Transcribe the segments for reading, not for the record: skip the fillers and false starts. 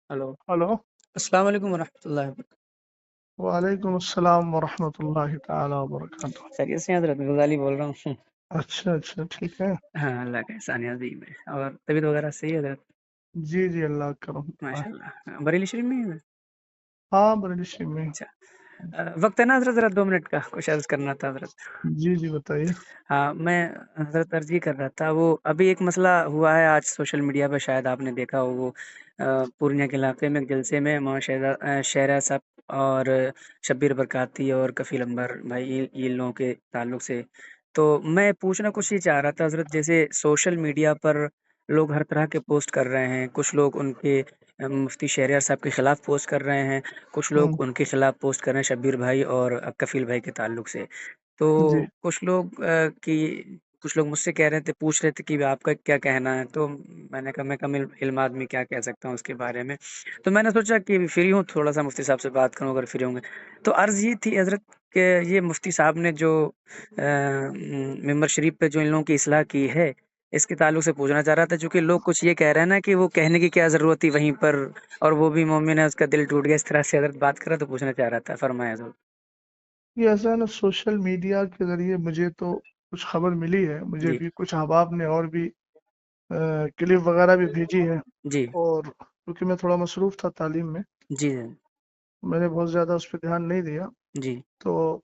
Hello. Hello. अस्सलाम वालेकुम वरहमतुल्लाहि वबरकातुहू। वालेकुम अस्सलाम वरहमतुल्लाहि ताला वबरकातुह। खैरियत से हैं हज़रत? गज़ाली बोल रहा हूँ। अच्छा अच्छा, ठीक है। हाँ, अल्लाह का एहसान है अज़ीम है। और तबीयत वगैरह सही है हज़रत? जी जी, अल्लाह का करम दुआ है। माशाल्लाह। बरेली शरीफ में ही है? हाँ, बरेली में। अच्छा। वक्त है ना हज़रत? ज़रा 2 मिनट का कुछ अर्ज़ करना था हज़रत। जी जी, बताइए। हाँ, मैं हज़रत अर्ज़ ये कर रहा था, वो अभी एक मसला हुआ है आज सोशल मीडिया पे, शायद आपने देखा हो। वो पूर्णिया के इलाके में एक जलसे में शहरा साहब और शब्बीर बरकाती और कफ़ील अंबर भाई, ये इन लोगों के ताल्लुक से। तो मैं पूछना कुछ ये चाह रहा था हज़रत, जैसे सोशल मीडिया पर लोग हर तरह के पोस्ट कर रहे हैं। कुछ लोग उनके मुफ्ती शहरियार साहब के खिलाफ पोस्ट कर रहे हैं, कुछ हम्म। लोग उनके खिलाफ पोस्ट कर रहे हैं शब्बीर भाई और कफ़ील भाई के ताल्लुक से। तो जी। कुछ लोग कुछ लोग मुझसे कह रहे थे, पूछ रहे थे कि आपका क्या कहना है? तो मैंने कहा मैं कम इल्म आदमी क्या कह सकता हूँ उसके बारे में। तो मैंने सोचा कि फ्री हूँ, थोड़ा-सा मुफ्ती साहब से बात करूँ अगर फ्री होंगे। तो अर्ज़ ये थी हज़रत कि ये मुफ्ती साहब ने जो मिंबर शरीफ पे जो इन लोगों की इस्लाह की है, इसके ताल्लुक से पूछना चाह रहा था। चूँकि लोग कुछ ये कह रहे हैं ना कि वो कहने की क्या ज़रूरत थी वहीं पर, और वो भी मोमिन है, उसका दिल टूट गया, इस तरह से हज़रत बात कर रहा, तो पूछना चाह रहा था। फरमाएँ हज़रत। ये ऐसा है ना, सोशल मीडिया के जरिए मुझे तो कुछ खबर मिली है। मुझे जी, भी कुछ अहबाब ने और भी क्लिप वगैरह भी भेजी है। जी, और क्योंकि मैं थोड़ा मसरूफ़ था तालीम में, जी, मैंने बहुत ज़्यादा उस पर ध्यान नहीं दिया। जी। तो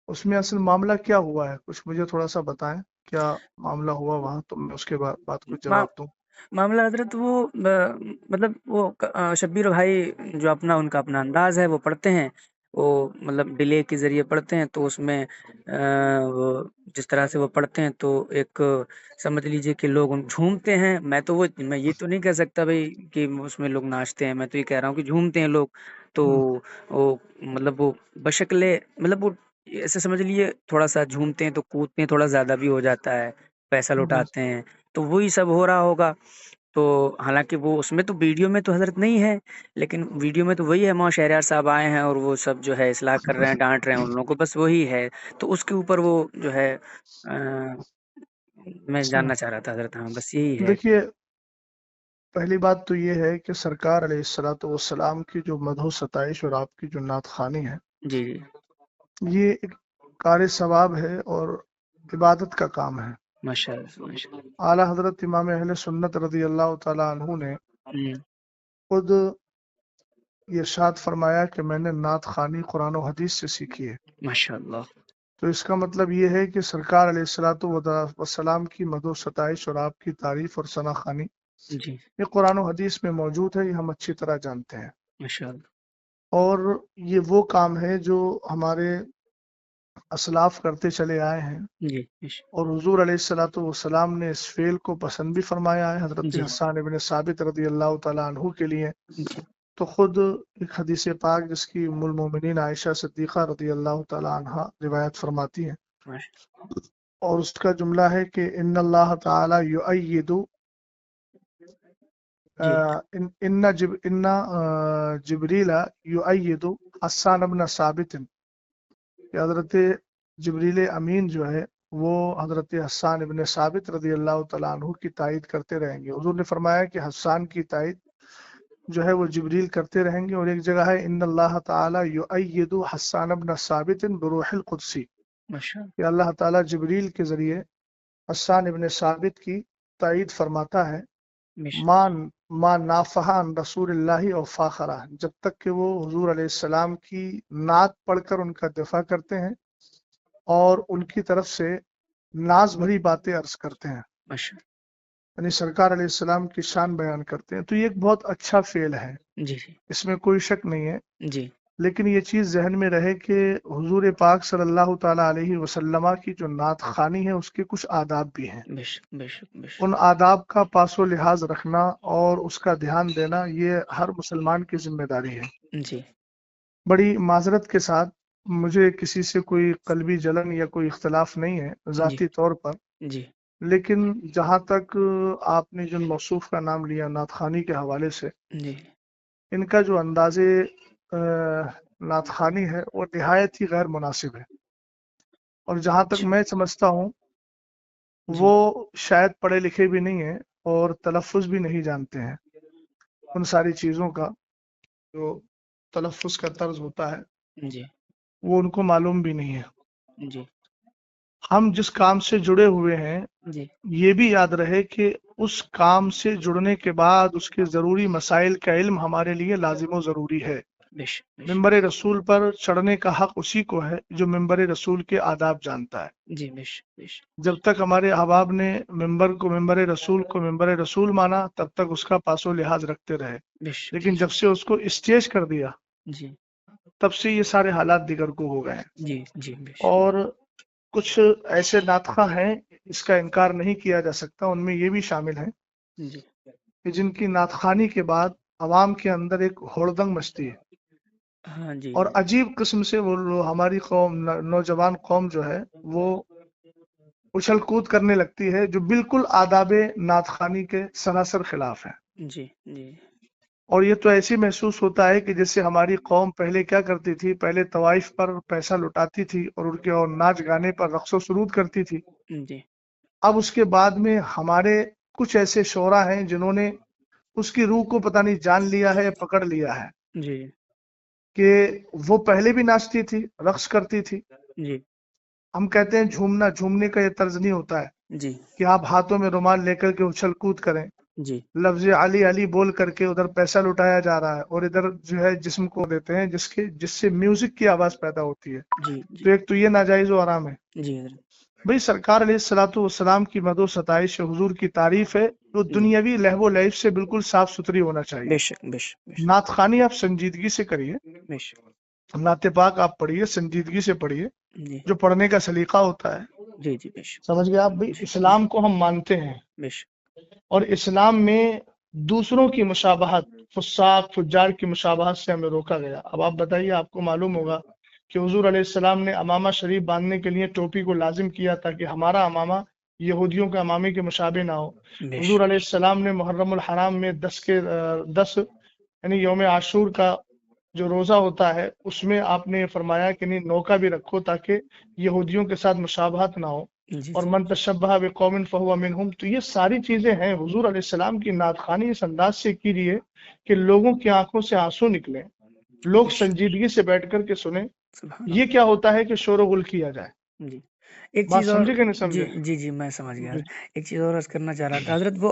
उसमें असल मामला क्या हुआ है, कुछ मुझे थोड़ा सा बताएं। क्या मामला हुआ वहाँ, तो मैं उसके बाद बात कुछ मा जवाब दूं। मामला हज़रत वो मतलब वो शब्बीर भाई जो उनका अपना अंदाज़ है वो पढ़ते हैं। वो मतलब डिले के ज़रिए पढ़ते हैं, तो उसमें वो जिस तरह से वो पढ़ते हैं तो एक समझ लीजिए कि लोग उन झूमते हैं। मैं ये तो नहीं कह सकता भई कि उसमें लोग नाचते हैं, मैं तो ये कह रहा हूँ कि झूमते हैं लोग। तो हम्म, वो मतलब वो बशक्ले मतलब वो ऐसे समझ लीजिए, थोड़ा-सा झूमते हैं तो कूदते हैं, थोड़ा ज़्यादा भी हो जाता है, पैसा जी। लौटाते हैं। तो वही सब हो रहा होगा। तो हालाँकि वो उसमें तो वीडियो में तो हज़रत नहीं है, लेकिन वीडियो में तो वही है, मौलाना शहरयार साहब आए हैं और वो सब जो है इस्लाह कर रहे हैं, डाँट रहे हैं उन लोगों को, बस वही है। तो उसके ऊपर वो जो है मैं अच्छा, जानना चाह रहा था हज़रत, हाँ, बस यही है। देखिए, पहली बात तो ये है कि सरकार अलैहिस्सलातु वस्सलाम की जो मदहो सताइश और आपकी जो नात खानी है, जी, जी। ये एक कार सवाब है और इबादत का काम है। माशाअल्लाह, माशाअल्लाह। आला हजरत इमाम अहले सुन्नत रदी अल्लाह ताला अन्हु ने हुँ, खुद ये इरशाद फरमाया कि मैंने नात खानी कुरान और हदीस से सीखी है। माशाअल्लाह। तो इसका मतलब ये है कि सरकार अलैहिस्सलातु वस्सलाम की मदहो सताइश और आपकी तारीफ और सना खानी जी, ये कुरान और हदीस में मौजूद है, ये हम अच्छी तरह जानते हैं। माशाअल्लाह। और ये वो काम है जो हमारे असलाफ करते चले आए हैं। जी, और हुजूर अलैहिस्सलातु वस्सलाम ने इस फेल को पसंद भी फरमाया है। हजरत जी, हस्सान इब्न साबित रदी अल्लाह ताला अन्हु के लिए जी, तो खुद एक हदीस पाक जिसकी उम्मुल मोमिनीन आयशा सिद्दीक़ा रदी अल्लाह ताला अन्हा रिवायत फरमाती हैं, माशा और उसका जुमला है कि इन्नल्लाह ताला युअय्यिदु जी, इन्ना जिब्रीला युअय्यिदु हस्सान इब्न साबित, कि हजरत जिब्रील अमीन जो है वो हजरत हस्सान इब्न साबित रदी अल्लाह तआला अन्हु की तायद करते रहेंगे। हुजूर ने फरमाया कि हस्सान की तायद जो है वो जिब्रील करते रहेंगे। और एक जगह है इन्नल्लाह ताला युअय्यिदु हस्सान इब्न साबित बिरूहिल कुदसी, माशाअल्लाह, कि अल्लाह ताला जिब्रील के जरिए हस्सान इब्न साबित की तायद फरमाता है। मिश मान मा नाफहान रसूलुल्लाह और फाखरा, जब तक कि वो हुजूर अलैहिस्सलाम की नात पढ़कर उनका दिफा करते हैं और उनकी तरफ से नाज भरी बातें अर्ज करते हैं, माशा यानी सरकार अलैहिस्सलाम की शान बयान करते हैं। तो ये एक बहुत अच्छा फेल है, जी, जी, इसमें कोई शक नहीं है। जी, लेकिन ये चीज़ जहन में रहे कि हुजूर पाक सल्लल्लाहु ताला अलैहि वसल्लम की जो नात खानी है उसके कुछ आदाब भी हैं। बेशक, बेशक, उन बेशक। आदाब का पासो लिहाज रखना और उसका ध्यान देना ये हर मुसलमान की जिम्मेदारी है। जी, बड़ी माजरत के साथ, मुझे किसी से कोई कल्बी जलन या कोई इख्तलाफ नहीं है जी, ज़ाती तौर पर। जी, लेकिन जहाँ तक आपने जिन मौसूफ का नाम लिया नात खानी के हवाले से, जी, इनका जो अंदाज़े नात खानी है वो निहायत ही गैर मुनासिब है। और जहाँ तक अच्छा, मैं समझता हूँ वो जी, शायद पढ़े लिखे भी नहीं है और तलफ़ुज़ भी नहीं जानते हैं। उन सारी चीज़ों का जो तलफ़्फ़ुज़ का तर्ज होता है जी वो उनको मालूम भी नहीं है। जी हम जिस काम से जुड़े हुए हैं जी ये भी याद रहे कि उस काम से जुड़ने के बाद उसके ज़रूरी मसाइल का इल्म हमारे लिए लाजिम व ज़रूरी है। बेशक बेशक मिंबर रसूल पर चढ़ने का हक उसी को है जो मिंबर रसूल के आदाब जानता है। जी बेशक बेशक जब तक हमारे अहबाब ने मिंबर रसूल को मिंबर रसूल माना तब तक उसका पासो लिहाज रखते रहे, बेशक लेकिन जब से उसको स्टेज कर दिया जी तब से ये सारे हालात दिगर को हो गए हैं। जी जी बेशक और कुछ ऐसे नातखा हैं इसका इनकार नहीं किया जा सकता, उनमें ये भी शामिल है जी कि जिनकी नातखानी के बाद अवाम के अंदर एक होड़दंग मचती है हाँ जी और अजीब किस्म से वो हमारी कौम नौजवान कौम जो है वो उछल कूद करने लगती है जो बिल्कुल आदाबे नातखानी के सरासर खिलाफ है। जी जी और ये तो ऐसी महसूस होता है कि जैसे हमारी कौम पहले क्या करती थी, पहले तवाइफ पर पैसा लुटाती थी और उनके और नाच गाने पर रक्सो सुरूद करती थी। जी अब उसके बाद में हमारे कुछ ऐसे शोरा हैं जिन्होंने उसकी रूह को पता नहीं जान लिया है या पकड़ लिया है जी कि वो पहले भी नाचती थी, रक्स करती थी। जी हम कहते हैं झूमना, झूमने का ये तर्ज नहीं होता है जी कि आप हाथों में रुमाल लेकर के उछल कूद करें, जी लफ्ज अली अली बोल करके उधर पैसा लुटाया जा रहा है और इधर जो है जिस्म को देते हैं जिससे म्यूजिक की आवाज पैदा होती है। जी तो जी एक तो ये नाजायज व हराम है। जी हज़रत भाई सरकार अलैहिस्सलातु वस्सलाम की मदो सताइश हुजूर की तारीफ है तो जी दुनियावी लहवो लैब से बिल्कुल साफ सुथरी होना चाहिए। बेशक बेशक बेशक नातखानी आप संजीदगी से करिए, बेशक नाते पाक आप पढ़िए, संजीदगी से पढ़िए, जी जो पढ़ने का सलीका होता है। जी जी बेशक समझ गए आप? भाई जी इस्लाम को हम मानते हैं बेशक और इस्लाम में दूसरों की मुशाबहत, फुस्साक फुज्जार की मुशाबहत से हमें रोका गया। अब आप बताइए, आपको मालूम होगा कि हुजूर अलैहिस्सलाम ने अमामा शरीफ बांधने के लिए टोपी को लाजिम किया ताकि हमारा अमामा यहूदियों के अमामे के मुशाबे ना हो। हुजूर बेशक अलैहिस्सलाम ने मुहर्रमुल हराम में 10 यानी यौम आशूर का जो रोजा होता है उसमें आपने फरमाया कि नहीं नौका भी रखो ताकि यहूदियों के साथ मुशाबहत ना हो। जी और जी मन तशब्बह बिकौमिन फहुवा मिनहुम, तो ये सारी चीजें हैं हुजूर अलैहिस्सलाम की नातखानी इस अंदाज से कीजिए कि लोगों की आंखों से आंसू निकले, लोग बेशक संजीदगी से बैठ कर के सुने। सुभान ये अल्लाह क्या होता है कि शोर गुल किया जाए। जी एक बात चीज़ और समझे कि नहीं जी समझे? जी जी मैं समझ गया। जी एक चीज़ और अर्ज़ करना चाह रहा था हज़रत वो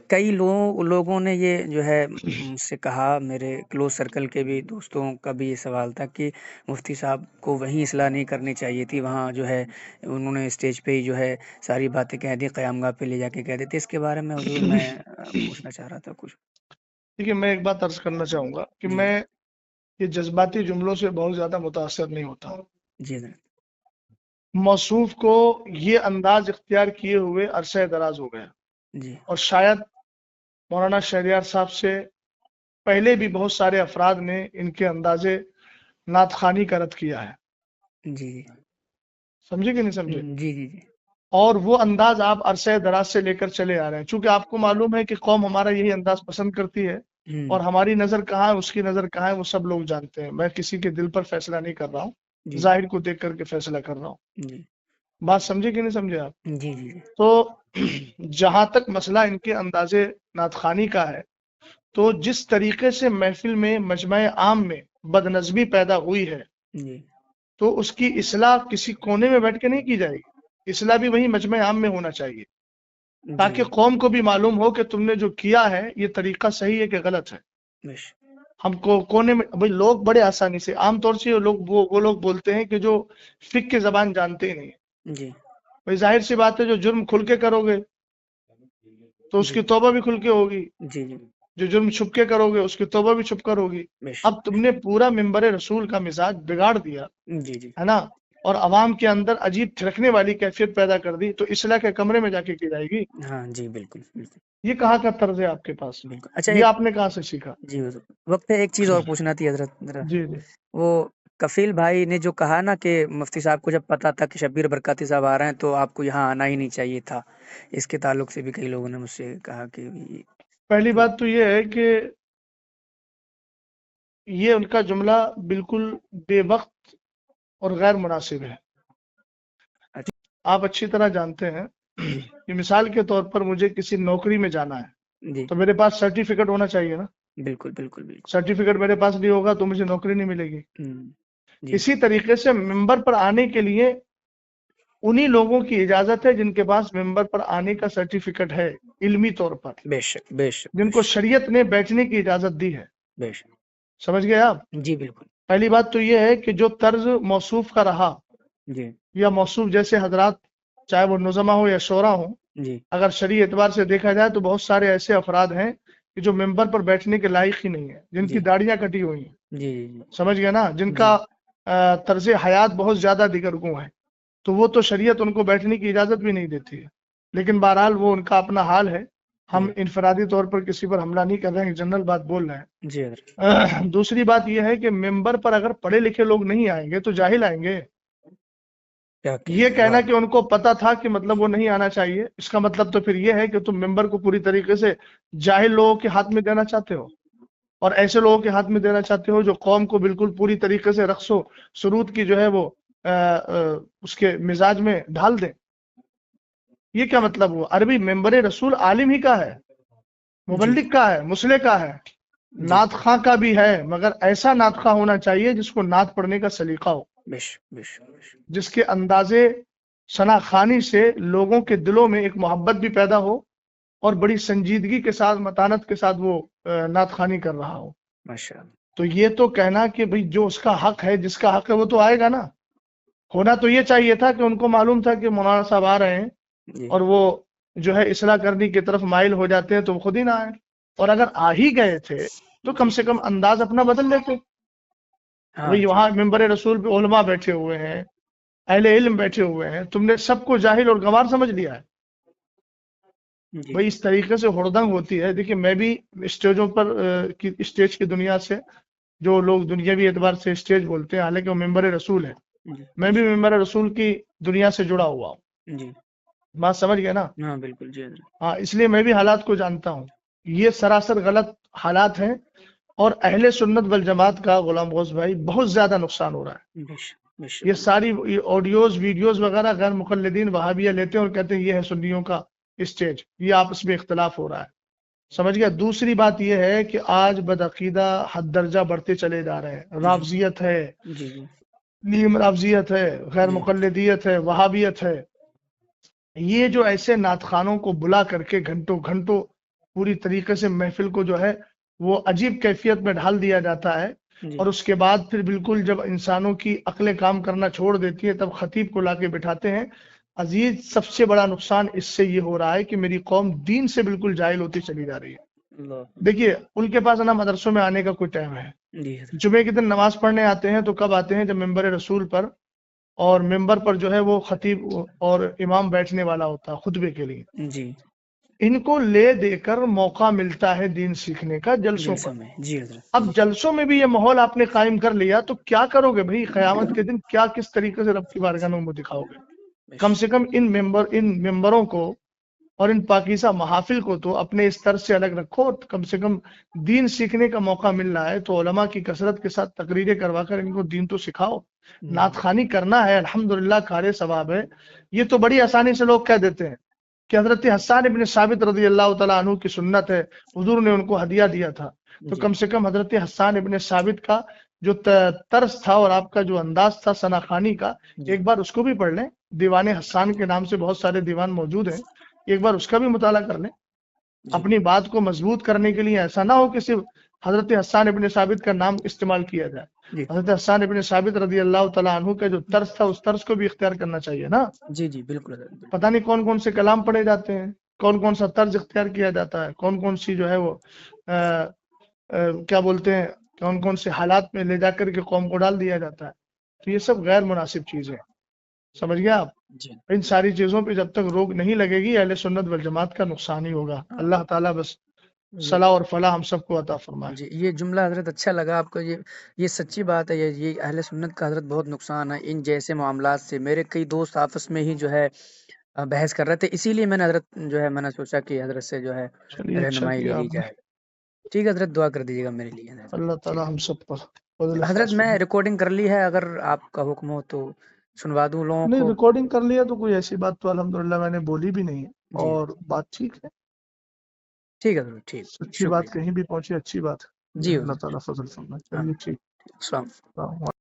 कई लोगों ने ये जो है मुझसे कहा, मेरे क्लोज सर्कल के भी दोस्तों का भी ये सवाल था कि मुफ्ती साहब को वहीं इस्लाह नहीं करनी चाहिए थी, वहाँ जो है उन्होंने स्टेज पे ही जो है सारी बातें कह दी, क़यामगाह पे ले जाके कह देते। इसके बारे में हुज़ूर मैं पूछना चाह रहा था कुछ। ठीक है, मैं एक बात अर्ज करना चाहूंगा कि जी मैं ये जज्बाती जुमलों से बहुत ज्यादा मुतासर नहीं होता। जी हज़रत मौसूफ को ये अंदाज इख्तियार किए हुए अरसा दराज हो गया जी और शायद मौलाना शहरियार साहब से पहले भी बहुत सारे अफराद ने इनके अंदाजे नातखानी का रद्द किया है। जी समझे कि नहीं समझे? जी जी जी और वो अंदाज आप अरसे दराज से लेकर चले आ रहे हैं, चूंकि आपको मालूम है कि कौम हमारा यही अंदाज पसंद करती है और हमारी नजर कहाँ है, उसकी नजर कहाँ है, वो सब लोग जानते हैं। मैं किसी के दिल पर फैसला नहीं कर रहा हूँ, जी जाहिर को देख करके फैसला कर रहा हूँ। जी बात समझे कि नहीं समझे आप? जी जी जी तो जहां तक मसला इनके अंदाजे नातखानी का है, तो जिस तरीके से महफिल में मजमा आम में बदनज़मी पैदा हुई है जी तो उसकी इस्लाह किसी कोने में बैठ के नहीं की जाएगी, इस्लाह भी वही मजमा आम में होना चाहिए जी ताकि कौम को भी मालूम हो कि तुमने जो किया है ये तरीका सही है कि गलत है। बेश हमको कोने में भाई लोग बड़े आसानी से आमतौर से लोग वो लोग बोलते हैं कि जो फिक की जबान जानते ही नहीं है। जी भाई जाहिर सी बात है, जो जुर्म खुल के करोगे तो जी उसकी तौबा भी खुल के होगी, जी जी जो जुर्म छुप के करोगे उसकी तौबा भी छुप कर होगी। बेश अब तुमने पूरा मिंबर रसूल का मिजाज बिगाड़ दिया जी जी है ना, और अवाम के अंदर अजीब थिरकने वाली कैफियत पैदा कर दी, तो इस्लाह के कमरे में जाके की जाएगी। हाँ जी बिल्कुल बिल्कुल ये कहाँ का तर्ज है आपके पास? बिल्कुल अच्छा ये एक आपने कहाँ से सीखा? जी हुजूर, वक्त है एक चीज़ और पूछना थी हजरत जरा। जी जी वो कफील भाई ने जो कहा ना कि मुफ्ती साहब को जब पता था कि शब्बीर बरकाती साहब आ रहे हैं तो आपको यहाँ आना ही नहीं चाहिए था, इसके ताल्लुक से भी कई लोगों ने मुझसे कहा कि पहली तो बात तो ये है कि ये उनका जुमला बिल्कुल बेवक्त और गैर मुनासिब है। अच्छा आप अच्छी तरह जानते हैं जी कि मिसाल के तौर पर मुझे किसी नौकरी में जाना है जी तो मेरे पास सर्टिफिकेट होना चाहिए ना। بالکل بالکل بالکل सर्टिफिकेट मेरे पास नहीं होगा तो मुझे नौकरी नहीं मिलेगी। جی इसी तरीके से मिंबर पर आने के लिए उन्हीं लोगों की इजाजत है जिनके पास मिंबर पर आने का सर्टिफिकेट है इल्मी तौर पर, بے شک بے شک بے जिनको شک शरीयत ने बैठने की इजाजत दी है। بے شک समझ गए आप? جی بالکل पहली बात तो यह है कि जो तर्ज मौसूफ का रहा جی या मौसूफ जैसे हजरात, चाहे वो नुज़मा हो या शोरा हो, جی अगर शरी एतबार से देखा जाए तो बहुत सारे ऐसे अफराद हैं कि जो मेंबर पर बैठने के लायक ही नहीं है, जिनकी جی दाढ़ियां कटी हुई हैं, جی جی समझ गए ना, जिनका جی तर्ज हयात बहुत ज्यादा दिगरगू है, तो वो तो शरीयत उनको बैठने की इजाजत भी नहीं देती है। लेकिन बहरहाल वो उनका अपना हाल है, हम جی इनफरादी तौर पर किसी पर हमला नहीं कर रहे हैं, जनरल बात बोल रहे हैं। جی حضرت दूसरी बात यह है कि मेंबर पर अगर पढ़े लिखे लोग नहीं आएंगे तो जाहिल आएंगे। کیا یہ کہنا کہنا واہ کہ ان کو پتا تھا کہ مطلب وہ نہیں آنا چاہیے، اس کا مطلب تو پھر یہ ہے کہ تم ممبر کو پوری طریقے سے جاہل لوگوں کے ہاتھ میں دینا چاہتے ہو، اور ایسے لوگوں کے ہاتھ میں دینا چاہتے ہو جو قوم کو بالکل پوری طریقے سے رقص و سرود کی جو ہے وہ اس کے مزاج میں ڈھال دیں۔ یہ کیا مطلب ہوا؟ عربی ممبر رسول عالم ہی کا ہے، جی مبلغ کا ہے، مسلح کا ہے، جی نعت خواں کا بھی ہے، مگر ایسا نعت خواں ہونا چاہیے جس کو نعت پڑھنے کا سلیقہ ہو، بے شک بے شک بے شک جس کے اندازے ثنا خوانی سے لوگوں کے دلوں میں ایک محبت بھی پیدا ہو اور بڑی سنجیدگی کے ساتھ، متانت کے ساتھ وہ نعت خوانی کر رہا ہو۔ ماشاء اللہ تو یہ تو کہنا کہ بھئی جو اس کا حق ہے، جس کا حق ہے وہ تو آئے گا نا۔ ہونا تو یہ چاہیے تھا کہ ان کو معلوم تھا کہ مولانا صاحب آ رہے ہیں جی اور وہ جو ہے اصلاح کرنے کی طرف مائل ہو جاتے ہیں تو وہ خود ہی نہ آئے، اور اگر آ ہی گئے تھے تو کم سے کم انداز اپنا بدل لیتے۔ ہاں بھئی جی وہاں ممبر رسول پہ علماء بیٹھے ہوئے ہیں، اہل علم بیٹھے ہوئے ہیں، تم نے سب کو جاہل اور گنوار سمجھ لیا ہے۔ جی بھئی اس طریقے سے ہڑدنگ ہوتی ہے۔ دیکھیے میں بھی اسٹیجوں پر اسٹیج کی دنیا سے، جو لوگ دنیاوی اعتبار سے اسٹیج بولتے ہیں، حالانکہ وہ ممبر رسول ہے، جی میں بھی ممبر رسول کی دنیا سے جڑا ہوا ہوں، جی بات سمجھ گئے نا؟ ہاں بالکل جی حضرت ہاں، اس لیے میں بھی حالات کو جانتا ہوں، یہ سراسر غلط حالات ہیں، اور اہل سنت والجماعت کا غلام غوث بھائی بہت زیادہ نقصان ہو رہا ہے۔ بے شک بے یہ شک ساری آڈیوز ویڈیوز وغیرہ غیر مقلدین وہابیہ لیتے ہیں اور کہتے ہیں یہ ہے سنیوں کا اسٹیج، یہ آپس میں اختلاف ہو رہا ہے، سمجھ گیا؟ دوسری بات یہ ہے کہ آج بدعقیدہ حد درجہ بڑھتے چلے جا رہے ہیں، جی رافضیت ہے، جی جی نیم رافضیت ہے، غیر جی مقلدیت ہے، وہابیت ہے۔ یہ جو ایسے نعت خوانوں کو بلا کر کے گھنٹوں گھنٹوں پوری طریقے سے محفل کو جو ہے وہ عجیب کیفیت میں ڈھال دیا جاتا ہے، جی اور اس کے بعد پھر بالکل جب انسانوں کی عقلیں کام کرنا چھوڑ دیتی ہے تب خطیب کو لا کے بٹھاتے ہیں۔ عزیز، سب سے بڑا نقصان اس سے یہ ہو رہا ہے کہ میری قوم دین سے بالکل جاہل ہوتی چلی جا رہی ہے۔ اللہ دیکھیے ان کے پاس نا مدرسوں میں آنے کا کوئی ٹائم ہے، جی حضرت جمعے کے دن نماز پڑھنے آتے ہیں تو کب آتے ہیں؟ جب ممبر رسول پر اور ممبر پر جو ہے وہ خطیب اور امام بیٹھنے والا ہوتا ہے خطبے کے لیے، جی ان کو لے دے کر موقع ملتا ہے دین سیکھنے کا جلسوں پر۔ جلسوں میں جی حضرت اب جلسوں میں بھی یہ ماحول آپ نے قائم کر لیا تو کیا کرو گے بھائی؟ قیامت کے دن کیا کس طریقے سے رب کی بارگاہ میں منہ دکھاؤ گے؟ بے کم شک سے کم ان ممبروں کو اور ان پاکیزہ محافل کو تو اپنے اس طرز سے الگ رکھو، کم سے کم دین سیکھنے کا موقع مل رہا ہے تو علماء کی کثرت کے ساتھ تقریریں کروا کر ان کو دین تو سکھاؤ۔ نعت خوانی کرنا ہے، الحمدللہ کار ثواب ہے، یہ تو بڑی آسانی سے لوگ کہہ دیتے ہیں کہ حضرت حسان ابن ثابت رضی اللہ تعالیٰ عنہ کی سنت ہے، حضور نے ان کو ہدیہ دیا تھا، تو جی کم سے کم حضرت حسان ابن ثابت کا جو طرز تھا اور آپ کا جو انداز تھا ثنا خوانی کا، جی ایک بار اس کو بھی پڑھ لیں۔ دیوان حسان کے نام سے بہت سارے دیوان موجود ہیں، ایک بار اس کا بھی مطالعہ کر لیں۔ جی اپنی بات کو مضبوط کرنے کے لیے ایسا نہ ہو کہ صرف حضرت حسان ابن ثابت کا نام استعمال کیا جائے، جی حضرت حسان ابن ثابت رضی اللہ تعالیٰ عنہ کا جو طرز تھا اس طرز کو بھی اختیار کرنا چاہیے نا۔ جی جی بالکل حضرت بالکل پتہ نہیں کون کون سے کلام پڑھے جاتے ہیں، کون کون سا طرز اختیار کیا جاتا ہے، کون کون سی جو ہے وہ کیا بولتے ہیں، کون کون سے حالات میں لے جا کر کے قوم کو ڈال دیا جاتا ہے، تو یہ سب غیر مناسب چیزیں ہیں، سمجھ گیا آپ؟ جی ان ساری چیزوں پہ جب تک روک نہیں لگے گی اہل سنت والجماعت کا نقصان ہی ہوگا۔ اللہ تعالیٰ بس یہ صلاح اور فلاح ہم سب کو عطا فرمائے۔ جی یہ جملہ حضرت اچھا لگا آپ کو، یہ سچی بات ہے، یہ اہل سنت کا حضرت بہت نقصان ہے ان جیسے معاملات سے۔ میرے کئی دوست آپس میں ہی جو ہے بحث کر رہے تھے، اسی لیے میں نے حضرت جو ہے میں نے سوچا کہ حضرت سے جو ہے چلیے اچھا رہنمائی لے کیا لی آپ نے، جائے۔ ٹھیک ہے حضرت، دعا کر دیجیے گا میرے لیے حضرت۔ اللہ ٹھیک تعالیٰ ہم سب پر فضل حضرت، خاص میں فرمائے۔ ریکارڈنگ کر لی ہے، اگر آپ کا حکم ہو تو سنوا دوں لوگوں نہیں کو۔ ریکارڈنگ کر لیا تو کوئی ایسی بات تو الحمدللہ میں نے بولی بھی نہیں ہے، جی اور بات ٹھیک ہے۔ ٹھیک ہے حضرت، ٹھیک، سچی بات شکریہ۔ کہیں بھی پہنچے، اچھی بات جی اللہ حضرت، تعالیٰ فضل فرمائے. ہاں، چلیے ٹھیک. السلام۔ السلام علیکم.